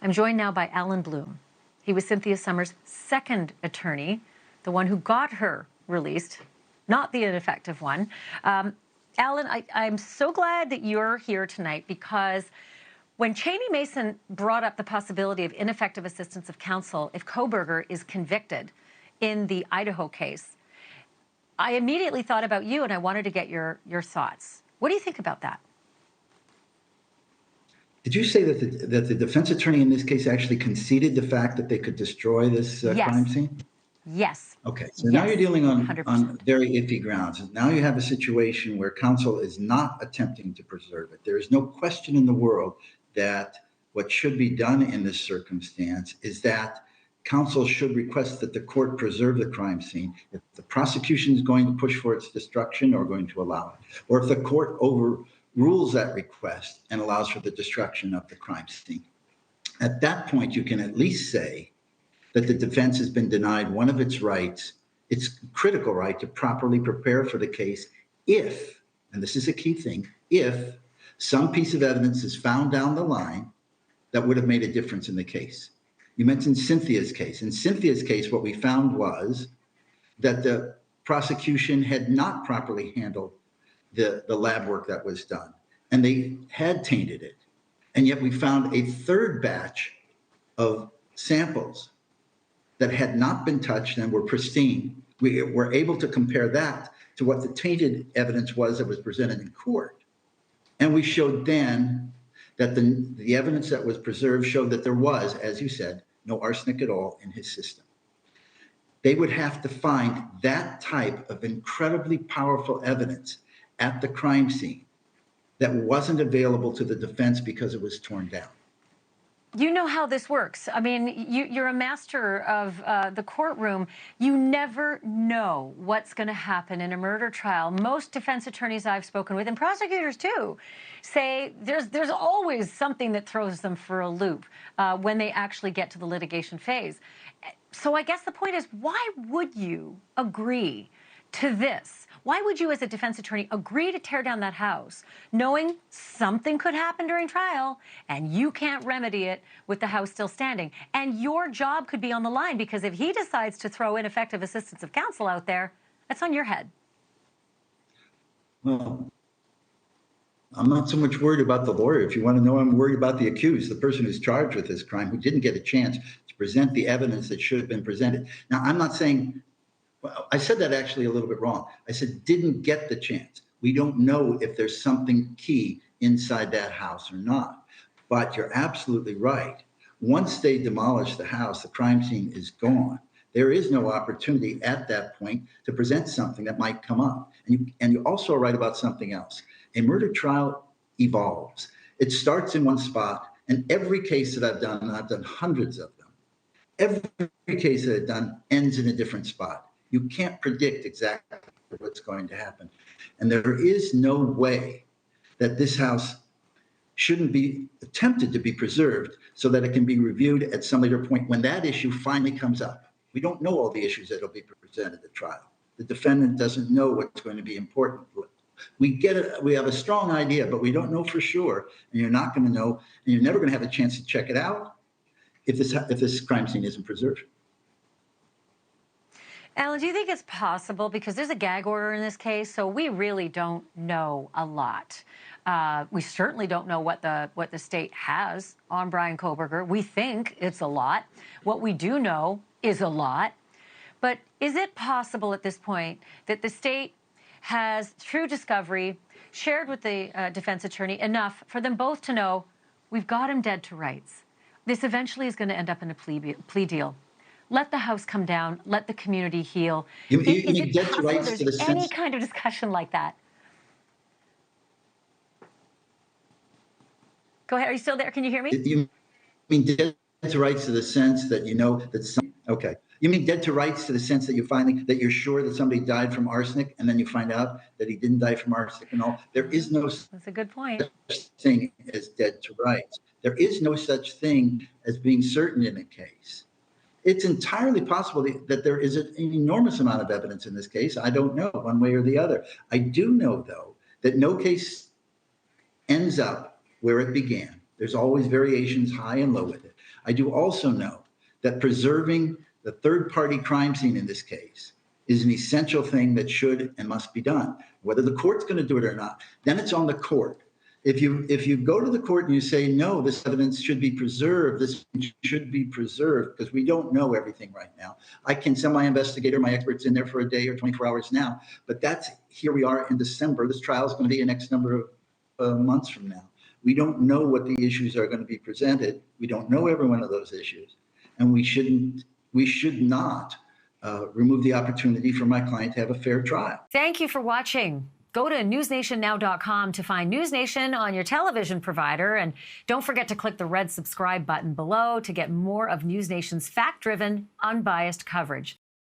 I'm joined now by Alan Bloom. He was Cynthia Sommer's second attorney, the one who got her released, not the ineffective one. Alan, I'm so glad that you're here tonight, because when Cheney Mason brought up the possibility of ineffective assistance of counsel if Kohberger is convicted in the Idaho case, I immediately thought about you, and I wanted to get your thoughts. What do you think about that? Did you say that the defense attorney in this case actually conceded the fact that they could destroy this crime scene? Yes. Okay, so now you're dealing on very iffy grounds. Now you have a situation where counsel is not attempting to preserve it. There is no question in the world that what should be done in this circumstance is that counsel should request that the court preserve the crime scene if the prosecution is going to push for its destruction or going to allow it, or if the court overrules that request and allows for the destruction of the crime scene. At that point, you can at least say that the defense has been denied one of its rights, its critical right to properly prepare for the case if, and this is a key thing, if some piece of evidence is found down the line that would have made a difference in the case. You mentioned Cynthia's case. In Cynthia's case, what we found was that the prosecution had not properly handled the lab work that was done, and they had tainted it. And yet we found a third batch of samples that had not been touched and were pristine. We were able to compare that to what the tainted evidence was that was presented in court. And we showed then that the evidence that was preserved showed that there was, as you said, no arsenic at all in his system. They would have to find that type of incredibly powerful evidence at the crime scene that wasn't available to the defense because it was torn down. You know how this works. I mean, you're a master of the courtroom. You never know what's going to happen in a murder trial. Most defense attorneys I've spoken with, and prosecutors too, say there's always something that throws them for a loop when they actually get to the litigation phase. So I guess the point is, why would you agree to this? Why would you, as a defense attorney, agree to tear down that house, knowing something could happen during trial and you can't remedy it with the house still standing? And your job could be on the line, because if he decides to throw ineffective assistance of counsel out there, that's on your head. Well, I'm not so much worried about the lawyer. If you want to know, I'm worried about the accused, the person who's charged with this crime, who didn't get a chance to present the evidence that should have been presented. Now, I'm not saying, well, I said that actually a little bit wrong. I said didn't get the chance. We don't know if there's something key inside that house or not. But you're absolutely right. Once they demolish the house, the crime scene is gone. There is no opportunity at that point to present something that might come up. And you also are right about something else. A murder trial evolves. It starts in one spot, and every case that I've done, and I've done hundreds of them, every case that I've done ends in a different spot. You can't predict exactly what's going to happen. And there is no way that this house shouldn't be attempted to be preserved so that it can be reviewed at some later point when that issue finally comes up. We don't know all the issues that will be presented at trial. The defendant doesn't know what's going to be important. We have a strong idea, but we don't know for sure, and you're not going to know, and you're never going to have a chance to check it out if this crime scene isn't preserved. Alan, do you think it's possible, because there's a gag order in this case, so we really don't know a lot. We certainly don't know what the state has on Bryan Kohberger. We think it's a lot. What we do know is a lot. But is it possible at this point that the state has, through discovery, shared with the defense attorney enough for them both to know we've got him dead to rights? This eventually is going to end up in a plea deal. Let the house come down. Let the community heal. You is mean it dead to possible rights there's to the any sense? kind of discussion like that? Go ahead. Are you still there? Can you hear me? You mean dead to rights to the sense that you know that some, okay. You mean dead to rights to the sense that you're sure that somebody died from arsenic, and then you find out that he didn't die from arsenic and all? There is no That's a good point. such thing as dead to rights. There is no such thing as being certain in a case. It's entirely possible that there is an enormous amount of evidence in this case. I don't know one way or the other. I do know, though, that no case ends up where it began. There's always variations high and low with it. I do also know that preserving the third-party crime scene in this case is an essential thing that should and must be done. Whether the court's going to do it or not, then it's on the court. If you go to the court and you say, no, this evidence should be preserved, this should be preserved, because we don't know everything right now. I can send my investigator, my experts in there for a day or 24 hours now, but here we are in December. This trial is going to be a next number of months from now. We don't know what the issues are going to be presented. We don't know every one of those issues. And we should not remove the opportunity for my client to have a fair trial. Thank you for watching. Go to newsnationnow.com to find NewsNation on your television provider. And don't forget to click the red subscribe button below to get more of NewsNation's fact-driven, unbiased coverage.